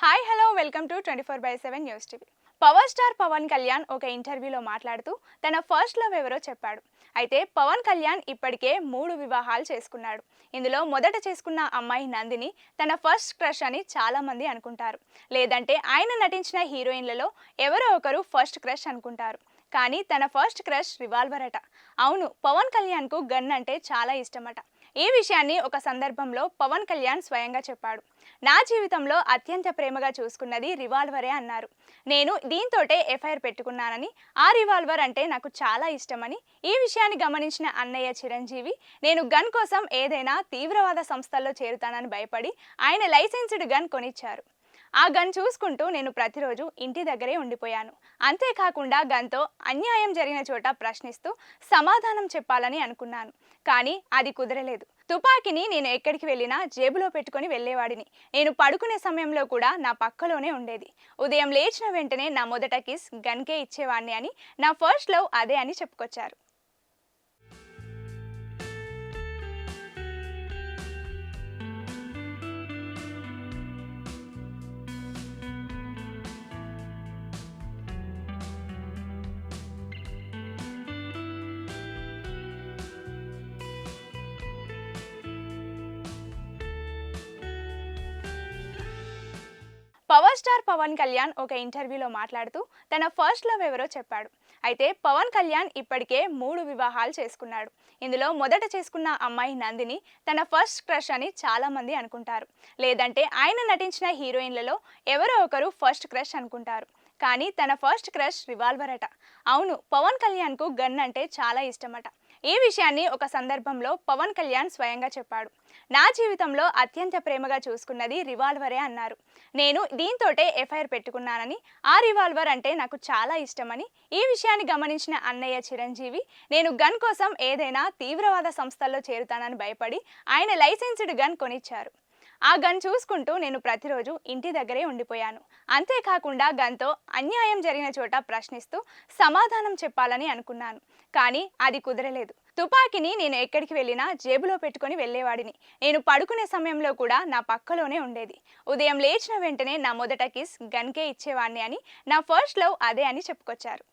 Hi hello welcome to 24/7 news TV. Power star Pawan Kalyan ఒక ఇంటర్వ్యూలో మాట్లాడుతూ తన ఫస్ట్ లవ్ ఎవరో చెప్పాడు. అయితే పవన్ కళ్యాణ్ ఇప్పటికే 3 వివాహాలు చేసుకున్నాడు. ఇందులో మొదట చేసుకున్న అమ్మాయి నందిని తన ఫస్ట్ క్రష్ అని చాలా మంది అనుకుంటారు. లేదంటే ఆయన నటించిన హీరోయిన్లలో ఎవరో ఒకరు ఫస్ట్ క్రష్ అనుకుంటారు. కానీ తన ఫస్ట్ క్రష్ రివాల్వర్ అట. అవును, పవన్ కళ్యాణ్కు గన్ అంటే చాలా ఇష్టమట. ఈ విషయాన్ని ఒక సందర్భంలో పవన్ కళ్యాణ్ స్వయంగా చెప్పాడు. నా జీవితంలో అత్యంత ప్రేమగా చూసుకున్నది రివాల్వరే అన్నారు. నేను దీంతోటే ఎఫ్ఐఆర్ పెట్టుకున్నానని, ఆ రివాల్వర్ అంటే నాకు చాలా ఇష్టమని, ఈ విషయాన్ని గమనించిన అన్నయ్య చిరంజీవి నేను గన్ కోసం ఏదైనా తీవ్రవాద సంస్థల్లో చేరుతానని భయపడి ఆయన లైసెన్స్డ్ గన్ కొనిచ్చారు. ఆ గన్ చూసుకుంటూ నేను ప్రతిరోజు ఇంటి దగ్గరే ఉండిపోయాను. అంతేకాకుండా గన్తో అన్యాయం జరిగిన చోట ప్రశ్నిస్తూ సమాధానం చెప్పాలని అనుకున్నాను. కానీ అది కుదరలేదు. తుపాకీని నేను ఎక్కడికి వెళ్ళినా జేబులో పెట్టుకొని వెళ్ళేవాడిని. నేను పడుకునే సమయంలో కూడా నా పక్కలోనే ఉండేది. ఉదయం లేచిన వెంటనే నా మొదట కిస్ గన్కే ఇచ్చేవాడిని అని, నా ఫస్ట్ లవ్ అదే అని చెప్పుకొచ్చారు. పవర్ స్టార్ పవన్ కళ్యాణ్ ఒక ఇంటర్వ్యూలో మాట్లాడుతూ తన ఫస్ట్ లవ్ ఎవరో చెప్పాడు. అయితే పవన్ కళ్యాణ్ ఇప్పటికే 3 వివాహాలు చేసుకున్నాడు. ఇందులో మొదట చేసుకున్న అమ్మాయి నందిని తన ఫస్ట్ క్రష్ అని చాలా మంది అనుకుంటారు. లేదంటే ఆయన నటించిన హీరోయిన్లలో ఎవరో ఒకరు ఫస్ట్ క్రష్ అనుకుంటారు. కానీ తన ఫస్ట్ క్రష్ రివాల్వర్ అట. అవును, పవన్ కళ్యాణ్కు గన్ అంటే చాలా ఇష్టమట. ఈ విషయాన్ని ఒక సందర్భంలో పవన్ కళ్యాణ్ స్వయంగా చెప్పాడు. నా జీవితంలో అత్యంత ప్రేమగా చూసుకున్నది రివాల్వరే అన్నారు. నేను దీంతోటే ఎఫ్ఐఆర్ పెట్టుకున్నానని, ఆ రివాల్వర్ అంటే నాకు చాలా ఇష్టమని, ఈ విషయాన్ని గమనించిన అన్నయ్య చిరంజీవి నేను గన్ కోసం ఏదైనా తీవ్రవాద సంస్థల్లో చేరుతానని భయపడి ఆయన లైసెన్స్డ్ గన్ కొనిచ్చారు. ఆ గన్ చూసుకుంటూ నేను ప్రతిరోజు ఇంటి దగ్గరే ఉండిపోయాను. అంతేకాకుండా గన్తో అన్యాయం జరిగిన చోట ప్రశ్నిస్తూ సమాధానం చెప్పాలని అనుకున్నాను. కానీ అది కుదరలేదు. తుపాకీని నేను ఎక్కడికి వెళ్ళినా జేబులో పెట్టుకొని వెళ్ళేవాడిని. నేను పడుకునే సమయంలో కూడా నా పక్కలోనే ఉండేది. ఉదయం లేచిన వెంటనే నా మొదట కిస్ గన్కే ఇచ్చేవాడిని అని, నా ఫస్ట్ లవ్ అదే అని చెప్పుకొచ్చారు.